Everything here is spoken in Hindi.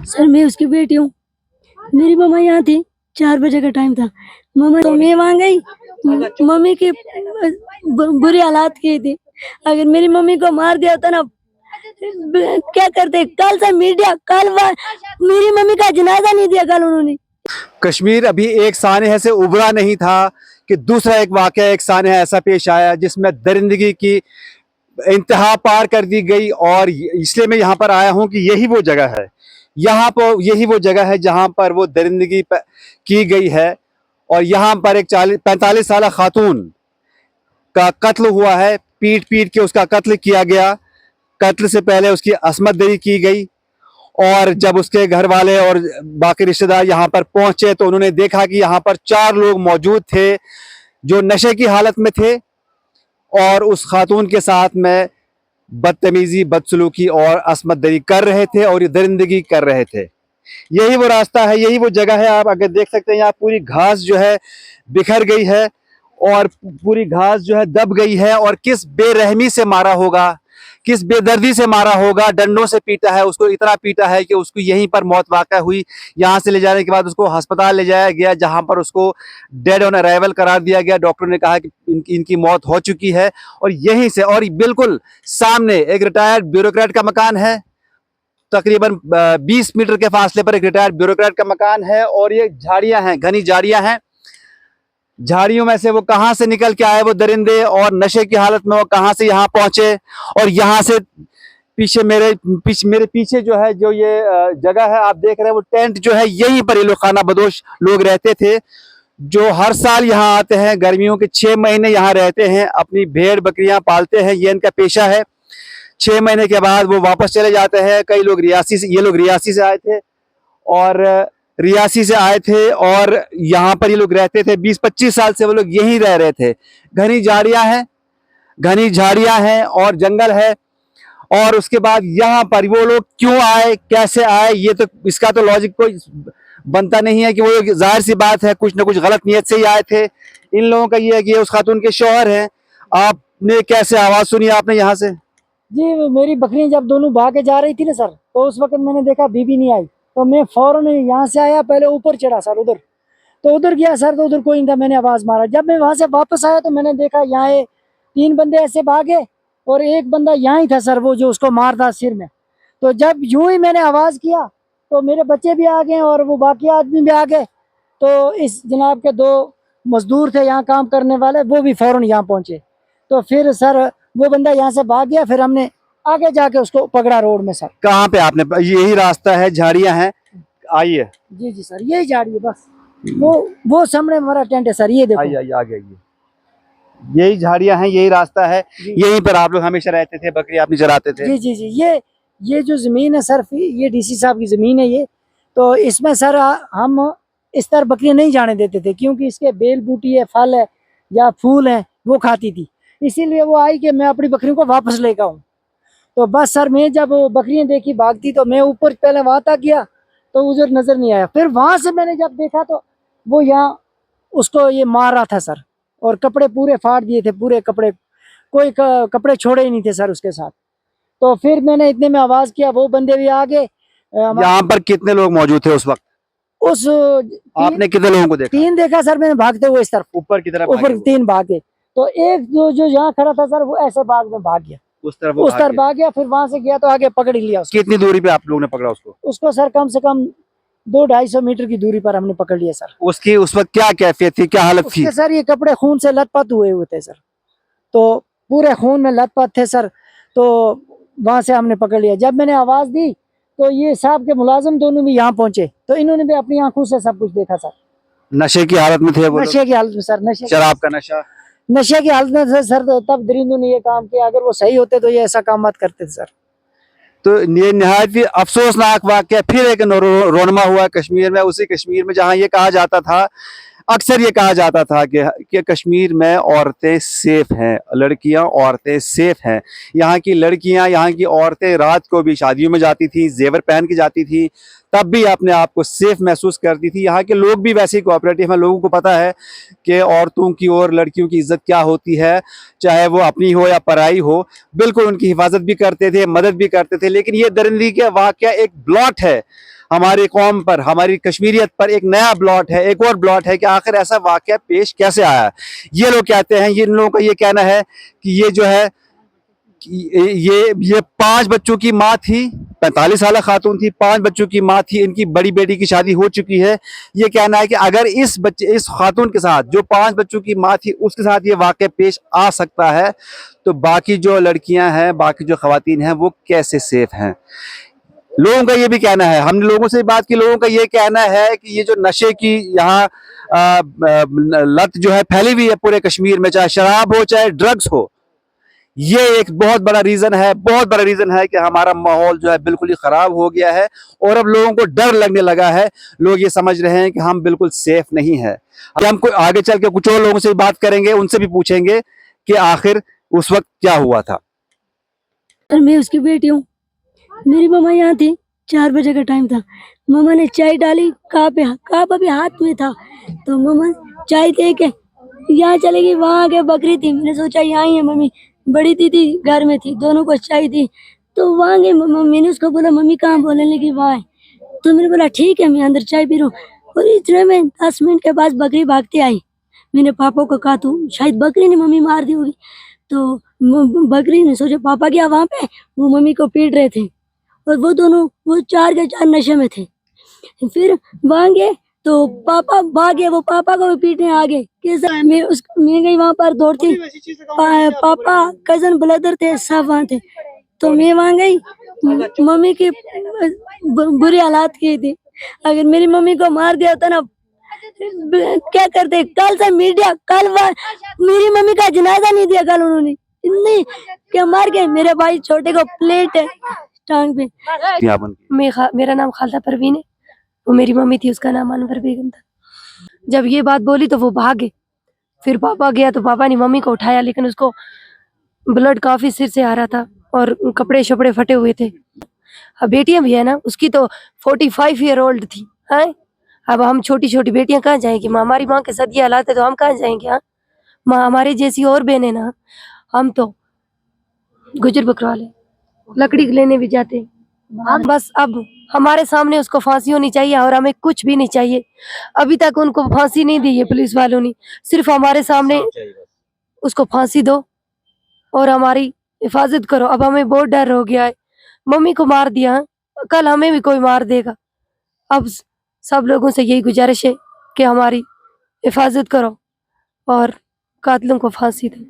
सर मैं उसकी बेटी हूँ। मेरी मम्मा यहाँ थी, 4 बजे का टाइम था। मम्मा तो मैं वहाँ गई, मम्मी की बुरी हालात की थी। अगर मेरी मम्मी को मार दिया होता ना, क्या करते। कल से मीडिया, मेरी मम्मी का जनाजा नहीं दिया कल उन्होंने। कश्मीर अभी एक सानहे से उभरा नहीं था कि दूसरा एक वाकया एक सानहा ऐसा पेश आया जिसमें दरिंदगी की इंतहा पार कर दी गई। और इसलिए मैं यहाँ पर आया हूँ कि यही वो जगह है, यहाँ पर यही वो जगह है जहाँ पर वो दरिंदगी की गई है। और यहाँ पर एक 45 साल खातून का कत्ल हुआ है, पीट पीट के उसका कत्ल किया गया। कत्ल से पहले उसकी असमत दरी की गई। और जब उसके घर वाले और बाकी रिश्तेदार यहाँ पर पहुंचे तो उन्होंने देखा कि यहाँ पर 4 लोग मौजूद थे जो नशे की हालत में थे और उस खातून के साथ में बदतमीजी, बदसलूकी और असमत दरी कर रहे थे और ये दरिंदगी कर रहे थे। यही वो रास्ता है, यही वो जगह है। आप अगर देख सकते हैं यहाँ पूरी घास जो है बिखर गई है और पूरी घास जो है दब गई है। और किस बेरहमी से मारा होगा, किस बेदर्दी से मारा होगा। डंडों से पीटा है उसको, इतना पीटा है कि उसको यहीं पर मौत वाक़या हुई। यहाँ से ले जाने के बाद उसको अस्पताल ले जाया गया जहाँ पर उसको डेड ऑन अराइवल करार दिया गया। डॉक्टर ने कहा कि इनकी मौत हो चुकी है। और यहीं से और बिल्कुल सामने एक रिटायर्ड ब्यूरोक्रेट का मकान है, तकरीबन 20 मीटर के फासले पर एक रिटायर्ड ब्यूरोक्रेट का मकान है। और ये झाड़ियां हैं, घनी झाड़ियां हैं। झाड़ियों में से वो कहां से निकल के आए वो दरिंदे और नशे की हालत में वो कहां से यहाँ पहुंचे। और यहाँ से मेरे पीछे जो है, जो ये जगह है आप देख रहे हैं, वो टेंट जो है यहीं पर ये लोग खाना बदोश लोग रहते थे जो हर साल यहाँ आते हैं। गर्मियों के 6 महीने यहाँ रहते हैं, अपनी भेड़ बकरियां पालते हैं, ये इनका पेशा है। 6 महीने के बाद वो वापस चले जाते हैं। कई लोग रियासी से, ये लोग रियासी से आए थे और रियासी से आए थे और यहाँ पर ये लोग रहते थे। 20-25 साल से वो लोग यहीं रह रहे थे। घनी झाड़ियां हैं, घनी झाड़ियां हैं और जंगल है। और उसके बाद यहाँ पर वो लोग क्यों आए, कैसे आए, ये तो इसका तो लॉजिक कोई बनता नहीं है कि वो, जाहिर सी बात है कुछ ना कुछ गलत नीयत से ही आए थे। इन लोगों का ये है कि ये उस खातून के शौहर हैं। आपने कैसे आवाज सुनी आपने यहाँ से? जी, मेरी बकरियां जब दोनों भाग के जा रही थी ना सर, तो उस वक्त मैंने देखा बीबी नहीं आई, तो मैं फौरन यहाँ से आया, पहले ऊपर चढ़ा सर उधर, तो उधर गया सर, तो उधर कोई नहीं था, मैंने आवाज मारा। जब मैं वहां से वापस आया तो मैंने देखा यहाँ 3 बंदे ऐसे भागे और एक बंदा यहाँ ही था सर, वो जो उसको मार था सिर में। तो जब यूं ही मैंने आवाज किया तो मेरे बच्चे भी आ गए और वो बाकी आदमी भी आ गए। तो इस जनाब के 2 मजदूर थे यहाँ काम करने वाले, वो भी फौरन यहाँ पहुंचे। तो फिर सर वो बंदा यहाँ से भाग गया, फिर हमने आगे जाके उसको पकड़ा रोड में सर। कहाँ पे आपने? यही रास्ता है, झाड़ियां हैं, आइए। जी जी सर, यही झाड़ी है बस, वो सामने हमारा टेंट है सर, ये देखो। आइए आइए आगे आइए। यही झाड़ियां हैं, यही रास्ता है, यहीं पर आप लोग हमेशा रहते थे, बकरी आपने चराते थे? जी जी जी, ये जो जमीन है सर, ये डीसी साहब की जमीन है ये। तो इसमें सर हम इस तरह बकरियां नहीं जाने देते थे, क्योंकि इसके बेल बूटी है, फल है या फूल है, वो खाती थी। इसीलिए वो आई कि मैं अपनी बकरियों को वापस लेकर आऊँ। तो बस सर मैं जब बकरियां देखी भागती, तो मैं ऊपर पहले वहां तक गया, तो उधर नजर नहीं आया। फिर वहां से मैंने जब देखा तो वो यहाँ उसको ये मार रहा था सर, और कपड़े पूरे फाड़ दिए थे, पूरे कपड़े, कोई कपड़े छोड़े ही नहीं थे सर उसके साथ। तो फिर मैंने इतने में आवाज किया, वो बंदे भी आ गए। यहाँ पर कितने लोग मौजूद थे उस वक्त? उस आपने कितने लोगों को देखा? 3 देखा सर मैंने भागते हुए इस तरफ, ऊपर की तरफ? ऊपर 3 भागे। तो एक जो यहाँ खड़ा था सर, वो ऐसे भाग में भाग गया, उस तरफ भाग गया। फिर वहां से गया तो आगे पकड़ ही लिया उसको। कितनी दूरी पे आप लोगों ने पकड़ा उसको? उसको सर कम से कम 200-250 मीटर की दूरी पर हमने पकड़ लिया सर। उसकी उस वक्त क्या कैफियत थी, क्या हालत थी? सर ये कपड़े खून से लथपथ हुए थे सर, तो पूरे खून में लथपथ थे सर। तो वहां से हमने पकड़ लिया। जब मैंने आवाज दी तो ये साहब के मुलाजिम दोनों भी यहाँ पहुंचे, तो इन्होंने भी अपनी आंखों से सब कुछ देखा सर। नशे की हालत में थे वो? नशे की हालत में सर, शराब का नशा? नशे की हालत में सर, तब दरिंदों ने ये काम किया। अगर वो सही होते तो ये ऐसा काम मत करते थे सर। तो ये निहायत ही अफसोसनाक वाकया फिर एक रोनमा हुआ कश्मीर में, उसी कश्मीर में जहां ये कहा जाता था अक्सर ये कहा जाता था कि कश्मीर में औरतें सेफ हैं, लड़कियां औरतें सेफ हैं। यहाँ की लड़कियां, यहाँ की औरतें रात को भी शादियों में जाती थी, जेवर पहन के जाती थी, तब भी अपने आप को सेफ महसूस करती थी। यहाँ के लोग भी वैसे ही कोऑपरेटिव हैं, लोगों को पता है कि औरतों की और लड़कियों की इज्जत क्या होती है, चाहे वो अपनी हो या पराई हो। बिल्कुल उनकी हिफाजत भी करते थे, मदद भी करते थे। लेकिन ये दरिंदगी का वाकया एक ब्लॉट है हमारी कौम पर, हमारी कश्मीरियत पर, एक नया ब्लॉट है, एक और ब्लॉट है कि आखिर ऐसा वाकया पेश कैसे आया। ये लोग कहते हैं, इन लोगों का ये कहना है कि ये जो है ये 5 बच्चों की माँ थी, 45 साल खातून थी, 5 बच्चों की माँ थी, इनकी बड़ी बेटी की शादी हो चुकी है। ये कहना है कि अगर इस खातून के साथ जो 5 बच्चों की माँ थी उसके साथ ये वाकया पेश आ सकता है, तो बाकी जो लड़कियां हैं, बाकी जो खवातीन हैं, वो कैसे सेफ हैं। लोगों का ये भी कहना है, हमने लोगों से बात की, लोगों का ये कहना है कि ये जो नशे की यहाँ लत जो है फैली हुई है पूरे कश्मीर में, चाहे शराब हो चाहे ड्रग्स हो, ये एक बहुत बड़ा रीजन है, बहुत बड़ा रीजन है कि हमारा माहौल जो है बिल्कुल ही खराब हो गया है और अब लोगों को डर लगने लगा है। लोग ये समझ रहे हैं कि हम बिल्कुल सेफ नहीं है। अब हम आगे चल के कुछ और लोगों से बात करेंगे, उनसे भी पूछेंगे कि आखिर उस वक्त क्या हुआ था। मैं उसकी बेटी हूँ। मेरी मम्मा यहाँ थी, 4 बजे का टाइम था। मम्मा ने चाय डाली, कप अभी हाथ में था, तो मम्मा चाय दे के यहाँ चली गई। वहाँ आके बकरी थी, मैंने सोचा यहाँ ही है मम्मी। बड़ी दीदी घर में थी, दोनों को चाय दी, तो वहाँ गई मम्मा। मैंने उसको बोला मम्मी कहाँ, बोलने लगी वहाँ है। तो मैंने बोला ठीक है, मैं अंदर चाय पी रहा हूँ। और इतने में 10 मिनट के बाद बकरी भागती आई। मैंने पापा को कहा तो शायद बकरी ने मम्मी मार दी होगी। तो बकरी ने सोचा पापा क्या वहाँ पे, वो मम्मी को पीट रहे थे और वो दोनों, वो 4 के 4 नशे में थे। फिर वहाँ गए तो पापा भागे, वो पापा को भी पीटने आ गए। कैसा मैं गई वहाँ पर दौड़ती, पापा कजन ब्रदर थे सब वहाँ थे। तो मैं वहाँ गई, मम्मी की बुरी हालात की थी। अगर मेरी मम्मी को मार दिया होता ना, क्या करते। कल से मीडिया, मेरी मम्मी का जनाजा नहीं दिया कल उन्होंने, इतनी क्या मार के। मेरे भाई छोटे को प्लेट है टांग पे। मेरा नाम खालदा परवीन है, वो मेरी मम्मी थी, उसका नाम अनवर बेगम था। जब ये बात बोली तो वो भागे। फिर पापा गया तो पापा ने मम्मी को उठाया, लेकिन उसको ब्लड काफी सिर से आ रहा था और कपड़े शपड़े फटे हुए थे। अब बेटियां भी है ना, उसकी तो 45 ईयर ओल्ड थी। हैं, अब हम छोटी छोटी बेटियां कहाँ जाएंगी। माँ, हमारी माँ के साथ ये हालात है तो हम कहाँ जाएंगे। हाँ, माँ हमारे जैसी और बहन ना, हम तो गुजर बकरवाल है, लकड़ी लेने भी जाते। बस अब हमारे सामने उसको फांसी होनी चाहिए और हमें कुछ भी नहीं चाहिए। अभी तक उनको फांसी नहीं दी है पुलिस वालों ने, सिर्फ हमारे सामने उसको फांसी दो और हमारी हिफाजत करो। अब हमें बहुत डर हो गया है, मम्मी को मार दिया, कल हमें भी कोई मार देगा। अब सब लोगों से यही गुजारिश है कि हमारी हिफाजत करो और कातिलों को फांसी दो।